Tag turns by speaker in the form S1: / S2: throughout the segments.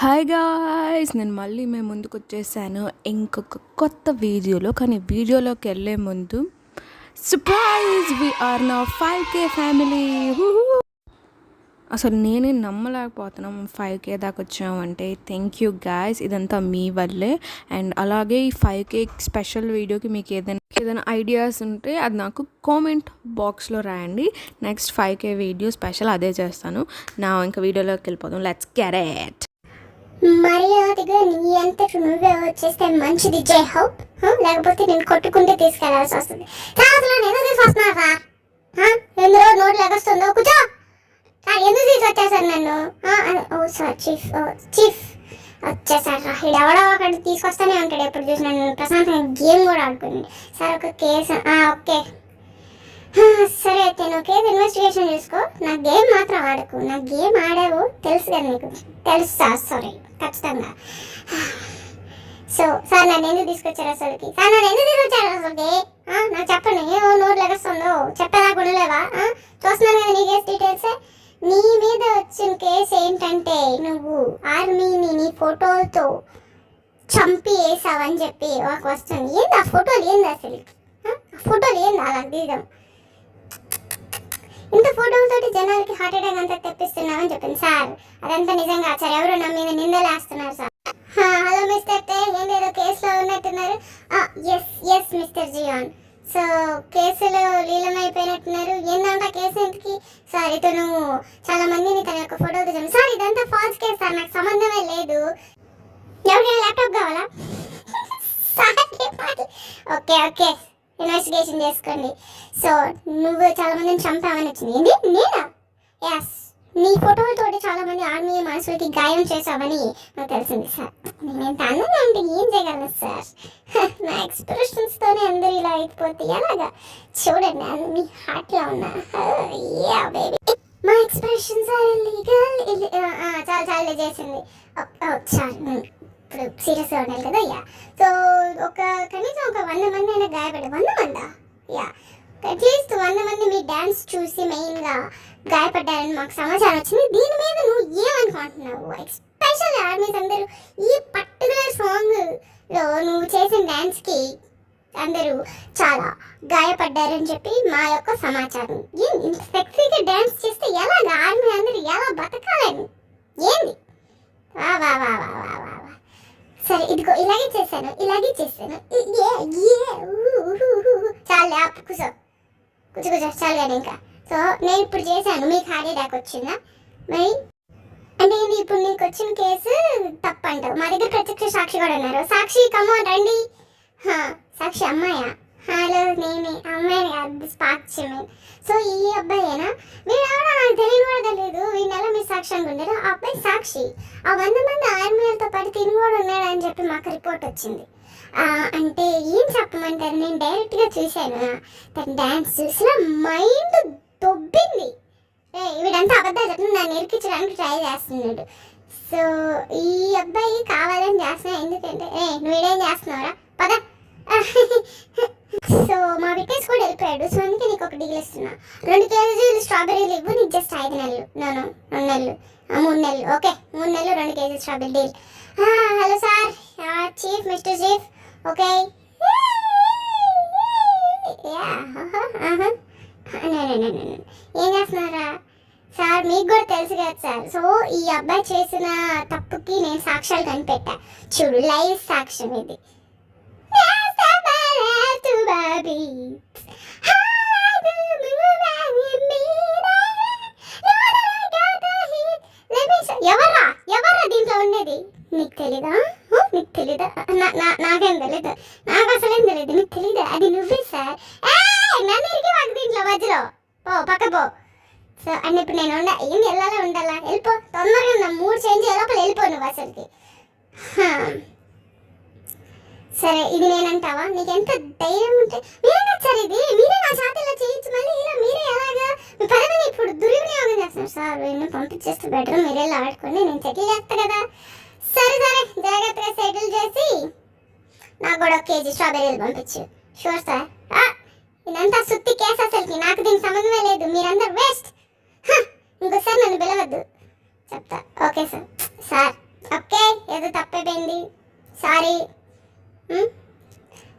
S1: Hi guys, నేను మళ్ళీ మేము ముందుకు వచ్చేసాను ఇంకొక కొత్త వీడియోలో. కానీ వీడియోలోకి వెళ్ళే ముందు surprise, we are now 5K family. అసలు నేనే నమ్మలేకపోతున్నాం 5K దాకా వచ్చామంటే. థ్యాంక్ యూ గాయ్స్, ఇదంతా మీ వల్లే. అండ్ అలాగే ఈ 5K స్పెషల్ వీడియోకి మీకు ఏదైనా ఐడియాస్ ఉంటే అది నాకు కామెంట్ బాక్స్లో రాయండి. నెక్స్ట్ 5K వీడియో స్పెషల్ అదే చేస్తాను. నా ఇంకా వీడియోలోకి వెళ్ళిపోదాం. Let's get it.
S2: మర్యాదగా నీ అంతకు నువ్వే వచ్చేస్తే మంచిది జై హోప్. లేకపోతే నేను కొట్టుకుంటే తీసుకెళ్లాల్సి వస్తుంది. ఎందుకు తీసుకొస్తున్నా సార్? ఎందులో నోట్ లెగొస్తుందో కూర్చో సార్. ఎందుకు తీసుకొచ్చేసారు నన్ను? ఓ సార్ చీఫ్ వచ్చేసారు. ఎవడో ఒకటి తీసుకొస్తానే ఉంటాడు ఎప్పుడు చూసినా. నేను ప్రశాంతంగా గేమ్ కూడా ఆడుకుని సార్ ఒక కేసు. ఓకే సరే అయితే నువ్వు కేసు ఇన్వెస్టిగేషన్ చేసుకో. నా గేమ్ మాత్రం ఆడకు. నా గేమ్ ఆడావు తెలుసు కదా నీకు. తెలుసా? సారీ ఖచ్చితంగా. సో సార్ నన్ను ఎందుకు తీసుకొచ్చారు అసలుకి? నాకు చెప్పండి. ఏమో నోట్ లెగొస్తుందో చెప్పేదాకా ఉండలేవా? చూస్తున్నాను కదా నీ కేసు డీటెయిల్స్. నీ మీద వచ్చిన కేసు ఏంటంటే నువ్వు ఆర్మీని నీ ఫోటోలతో చంపి వేసావని చెప్పి ఒక వస్తుంది. ఏంది ఆ ఫోటోలు? ఏంది అసలు ఫోటోలు? ఏంది అలా తీయడం? ఇంత ఫోటోలతోటి జనాలకి హార్ట్ అటాక్ అంతా తెప్పిస్తున్నామని చెప్పింది సార్. అదంతా నిజంగా సార్. ఎవరు నా మీద నిందలేస్తున్నారు సార్. హలో మిస్టర్ టే, ఏంటేదో కేసులో ఉన్నట్టున్నారు. Yes mister Gian. సో కేసులో లీలమైపోయినట్టున్నారు. ఏందంట కేసు ఇంటికి? సార్ ఇతను చాలా మందిని తన యొక్క ఫోటోలు తెచ్చాను సార్. ఇదంతా ఫాల్స్ కేసు సార్, నాకు సంబంధమే లేదు. ఎవరికైనా ల్యాప్టాప్ కావాలా? ఓకే ఇన్వెస్టిగేషన్ చేసుకోండి. సో నువ్వు చాలా మందిని చంపావని వచ్చింది. ఏంటి? నేనా? ఎస్, నీ ఫోటోలతోటి చాలా మంది ఆర్మీ మనుషులకి గాయం చేసావని నాకు తెలిసింది సార్. నేను ఎంత అందంగా అంటే ఏం చేయగలను సార్? నా ఎక్స్ప్రెషన్స్తోనే అందరూ ఇలా అయిపోతే ఎలాగా? చూడండి మీ హార్ట్లో ఉన్నా. బేబీ మా ఎక్స్ప్రెషన్స్ ఆర్ ఇల్లీగల్. చాలా చేసింది. సారీ ఇప్పుడు సీరియస్గా ఉండాలి కదా. సో కనీసం ఒక 100 మంది అయినా గాయపడ్డారు. 100 మందా? అట్లీస్ట్ 100 మంది మీ డ్యాన్స్ చూసి మెయిన్గా గాయపడ్డారని మాకు సమాచారం వచ్చింది. దీని మీద నువ్వు ఏమనుకుంటున్నావు? ఎస్పెషల్ ఆర్మీస్ అందరూ ఈ పర్టికులర్ సాంగ్లో నువ్వు చేసిన డ్యాన్స్కి అందరూ చాలా గాయపడ్డారని చెప్పి మా యొక్క సమాచారం. ఇంత సెక్సీగా డ్యాన్స్ చేస్తే ఎలాగ ఆర్మీ అందరూ ఎలా బతకాలని? ఏంది? వా వా వా వా వా వా వా సరే ఇదిగో ఇలాగే చేశాను. చాలా కూర్చో చాలు కానీ ఇంకా. సో నేను ఇప్పుడు చేశాను. మీకు హార్ట్ అటాక్ వచ్చిందా? మరి అంటే ఇప్పుడు నీకు వచ్చిన కేసు తప్పంటావు. మా దగ్గర ప్రత్యక్ష సాక్షి కూడా ఉన్నారు. సాక్షి కమోన్ రండి. సాక్షి అమ్మాయా? హలో నేనే అమ్మాయిని కాదు, స్పాక్షి. సో ఈ అబ్బాయేనా? వీడు ఎవడో నాకు తెలియని కూడా తెలియదు. వీడిని ఎలా మీరు సాక్షి అనుకుంటారు? ఆ అబ్బాయి సాక్షి. ఆ 100 మంది ఆర్మీలతో పాటు తిని కూడా ఉన్నాడని చెప్పి మాకు రిపోర్ట్ వచ్చింది. అంటే ఏం చెప్పమంటారు? నేను డైరెక్ట్గా చూశాను. తన డ్యాన్స్ చూసిన మైండ్ దొబ్బింది. వీడంతా అబద్ధాలు చెప్తుంది, నన్ను ఇరికించడానికి ట్రై చేస్తున్నాడు. సో ఈ అబ్బాయి కావాలని చేస్తున్నా. ఎందుకంటే నువ్వేం చేస్తున్నావురా? పద. సో మా విటేస్ కూడా వెళ్ళిపోయాడు. సో అందుకే నీకు ఒక డీల్ ఇస్తున్నా. 2 కేజీలు స్ట్రాబెర్రీలు ఇవ్వు. నీకు జస్ట్ 5 నెలలు. 2 నెలలు 3 నెలలు. ఓకే 3 నెలలు 2 కేజీలు strawberry deal. Hello sir, chief, mister chief. Okay ఏం చేస్తున్నారా సార్? మీకు కూడా తెలుసు కదా సార్. సో ఈ అబ్బాయి చేసిన తప్పుకి నేను సాక్ష్యాలు కనిపెట్టా. చూడు, లైవ్ సాక్ష్యం ఇది. ఎవర్రా దీంట్లో ఉండేది? నీకు తెలీదా? నాకేం తెలీదు. నాకు అసలేం తెలీదు. నీకు తెలీదా? అది నువ్వే సార్. నన్ను ఇరికి మాకు దీంట్లో మధ్యలో పక్క పో. సో అంటే ఇప్పుడు నేను ఏం ఉండాలా? వెళ్ళిపో తొందరగా. నా మూడ్ చేంజ్ అయ్యే లోపల వెళ్ళిపో నువ్వు అసలుకి. సరే ఇది నేనంటావా? నీకు ఎంత ధైర్యం ఉంటే మీరే సార్. మీరే నా ఛాతీలో చేయించి మళ్ళీ ఇలా మీరే ఎలాగా మీ పదవిని ఇప్పుడు దుర్వినియోగం చేస్తున్నారు సార్. వీళ్ళని పంపించేస్తే బెటర్. మీరే ఆడుకోండి, నేను సెటిల్ చేస్తా కదా. సరే జాగ్రత్తగా సెటిల్ చేసి నాకు కూడా 1 కేజీ స్ట్రాబెర్రీలు పంపించు. Sure sir. ఇదంతా సుత్తి కేసు అసలుకి. నాకు దీనికి సంబంధమే లేదు. మీరందరూ వేస్ట్. ఇంకోసారి నన్ను పిలవద్దు చెప్తా. Okay sir. ఓకే, ఏదో తప్పైపోయింది, సారీ.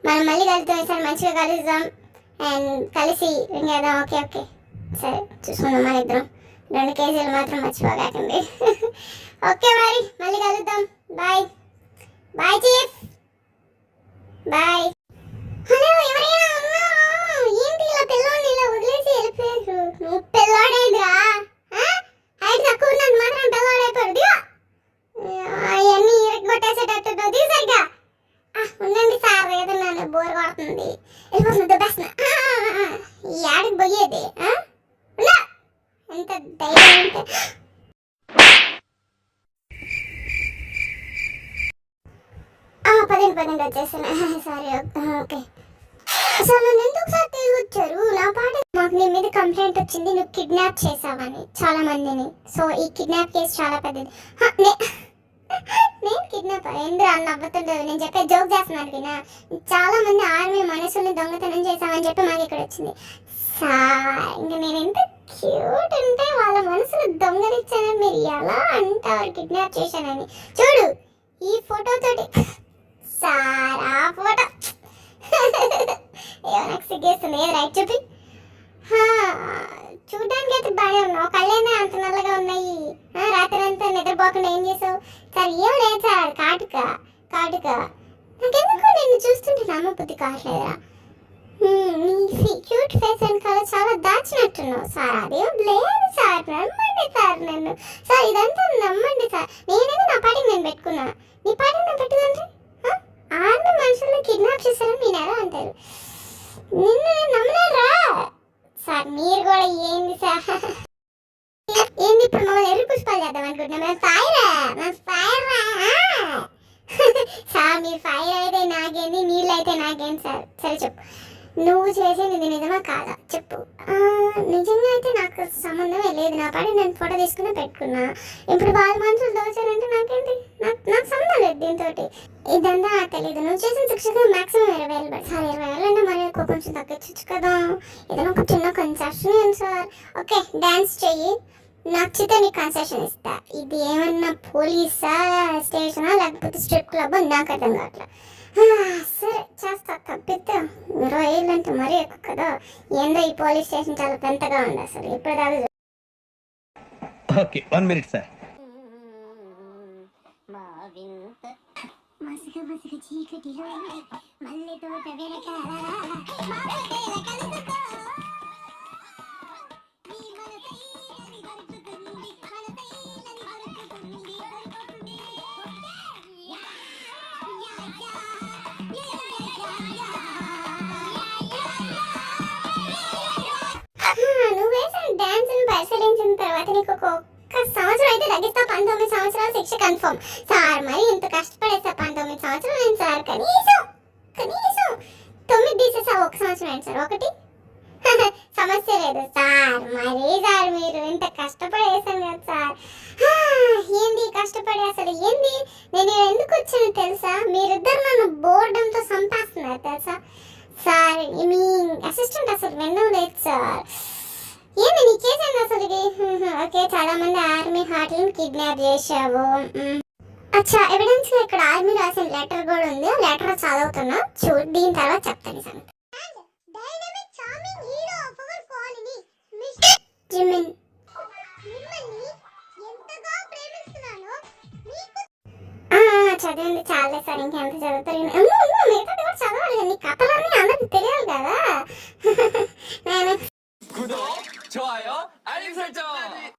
S2: మనం మళ్ళీ కలుద్దాం, ఈసారి మంచిగా కలుద్దాం అండ్ కలిసి రింగ్ వేద్దాం. ఓకే ఓకే సరే, చూసుకుందాం మన ఇద్దరం. 2 కేజీలు మాత్రం మర్చిపోకండి. ఓకే మరి మళ్ళీ కలుద్దాం. Bye bye chief, bye. Hello, ఎవరైనా ఉన్నారా? ఏంటి ఇలా పిల్లోడిని ఇలా వదిలేసి వెళ్ళిపోయారు? నువ్వు పిల్లోడేదిరా? హైట్ తక్కువ ఉన్నది మాత్రం పిల్లోడైపోయాడు. దిగా అవన్నీ ఇరగొట్టేసేటట్టు దిగు సరిగ్గా. ఉండండి సార్, ఏదో నన్ను బోర్ కొడుతుంది, వెళ్ళిపోతుంది, దుబ్బేస్తున్నా. ఈ ఆడికి పోయేది ఎంత ధైర్యం ఉంటే. పదండి వచ్చేసాను. Sorry, okay. అసలు నన్ను ఎందుకు సార్ తీసుకొచ్చారు? నా పాట మాకు నీ మీద కంప్లైంట్ వచ్చింది, నువ్వు కిడ్నాప్ చేసావని చాలా మందిని. సో ఈ కిడ్నాప్ కేసు చాలా పెద్దది. నేను కిడ్నాప్ ఎందుకు అన్న అవ్వతుండదు, నేను చెప్పే జోక్ చేస్తున్నాను వినా. చాలా మంది ఆర్మీ మనుషుల్ని దొంగతనం చేసామని చెప్పి మాకు ఇక్కడ వచ్చింది సార్. ఇంకా నేను ఎంత క్యూట్ అంటే వాళ్ళ మనసులు దొంగలిచ్చానని మీరు ఎలా అంటారు కిడ్నాప్ చేశానని. చూడు ఈ ఫోటో తోటి సార్, ఆ ఫోటో నాకు సిగ్గేస్తుంది. ఏది రైట్ చూపి. చూడడానికి అయితే బాగానే ఉన్నావు, కళ్ళేనా అంత నల్లగా ఉన్నాయి. రాత్రి అంతా నిద్రపోకుండా ఏం చేసావు సార్? ఏం లేదు సార్, కాటుక నాకెందుకు నిన్ను చూస్తుంటే నమ్మబుద్ధి కావట్లేదురా. నీ క్యూట్ ఫేస్ వెనకాల చాలా దాచినట్టున్నావు సార్. అదేం లేదు సార్, నమ్మండి సార్ నన్ను సార్, ఇదంతా నమ్మండి సార్. నేనేదో నా పాటికి నేను పెట్టుకున్నా, నీ పాటికి నేను పెట్టుకుంటే ఆర్మీ మనుషులను కిడ్నాప్ చేశారని నేను ఎలా అంటారు? నిన్ను నేను నమ్మలేరా సార్? మీరు కూడా ఏంది సార్, ఏంది ఇప్పుడు మమ్మల్ని ఎర్రి పుష్పాలు చేద్దాం అనుకుంటున్నా? మేము ఫైర్ సార్, మీరు ఫైర్ అయితే నాకేంది, నీళ్ళు అయితే నాకేంది సార్? సరే చెప్పు, నువ్వు చేసేది ఇది నిజమా కాదా చెప్పు. నిజంగా అయితే నాకు సంబంధమే లేదు, నా పాటి నేను ఫోటో తీసుకుని పెట్టుకున్నా. ఇప్పుడు వాళ్ళ మనుషులు దోచారంటే నాకేంటి? నాకు సంబంధం లేదు దీంతో. ఇదంతా నాకు తెలియదు. నువ్వు చేసిన శిక్షకు మాక్సిమం 20,000 సార్. 20,000 అంటే మరి కొంచెం తగ్గించచ్చు కదా, ఏదైనా ఒక చిన్న కన్సెషన్ ఇవ్వండి సార్. ఓకే, డ్యాన్స్ చెయ్యి, నచ్చితే నీకు కన్సెషన్ ఇస్తా. ఇది ఏమన్నా పోలీసా స్టేషనా లేకపోతే స్ట్రిప్ క్లబ్ నాకు అర్థం కావట్లా. సరే చేస్తా, తప్పితే 20,000 అంటే మరీ ఎక్కువ కదా. ఏందో ఈ పోలీస్ స్టేషన్ చాలా పెద్దగా ఉంది అసలు. ఇప్పుడు దాకా
S3: ఓకే 1 minute సార్.
S2: మసక చీకటిలో మల్లె తోట వెనకాల నువ్వు వేసిన డాన్స్ పరిశీలించిన తర్వాత నీకు ఒక్క సంవత్సరం అయితే తగ్గిస్తా. 19 సంవత్సరాల శిక్ష కన్ఫర్మ్ సార్. మరి ఇంత కష్టపడేస్తా 19 సంవత్సరాలు ఏంటి సార్? కనీసం 9 తీసేసా, 1 సంవత్సరం ఏంటి సార్? 1 సమస్య లేదు సార్. మరీ సార్ మీరు ఇంత కష్టపడేసాను కదా సార్. ఏంది కష్టపడి అసలు ఏంది? నేను ఎందుకు వచ్చాను తెలుసా? మీరిద్దరు నన్ను బోర్డంతో సంపేస్తున్నారు తెలుసా సార్. మీ అసిస్టెంట్ అసలు వినడం లేదు సార్. ఏంది నీ కేసు ఏంది అసలు? ఓకే, చాలా మంది ఆర్మీ హార్ట్లను కిడ్నాప్ చేశావు. అచ్చా, ఎవిడెన్స్ లో ఇక్కడ ఆర్మీ రాసిన లెటర్ కూడా ఉంది. ఆ లెటర్ చదువుతున్నా చూడు, దీని తర్వాత చెప్తాను సంగతి. చదివింది చాలా సార్, ఇంకెంత చదువుతారు? మిగతా కూడా చదవాలి, నీ కథలన్నీ అందరికి తెలియాలి కదా. నేను
S4: 구독, 좋아요, 알림 설정!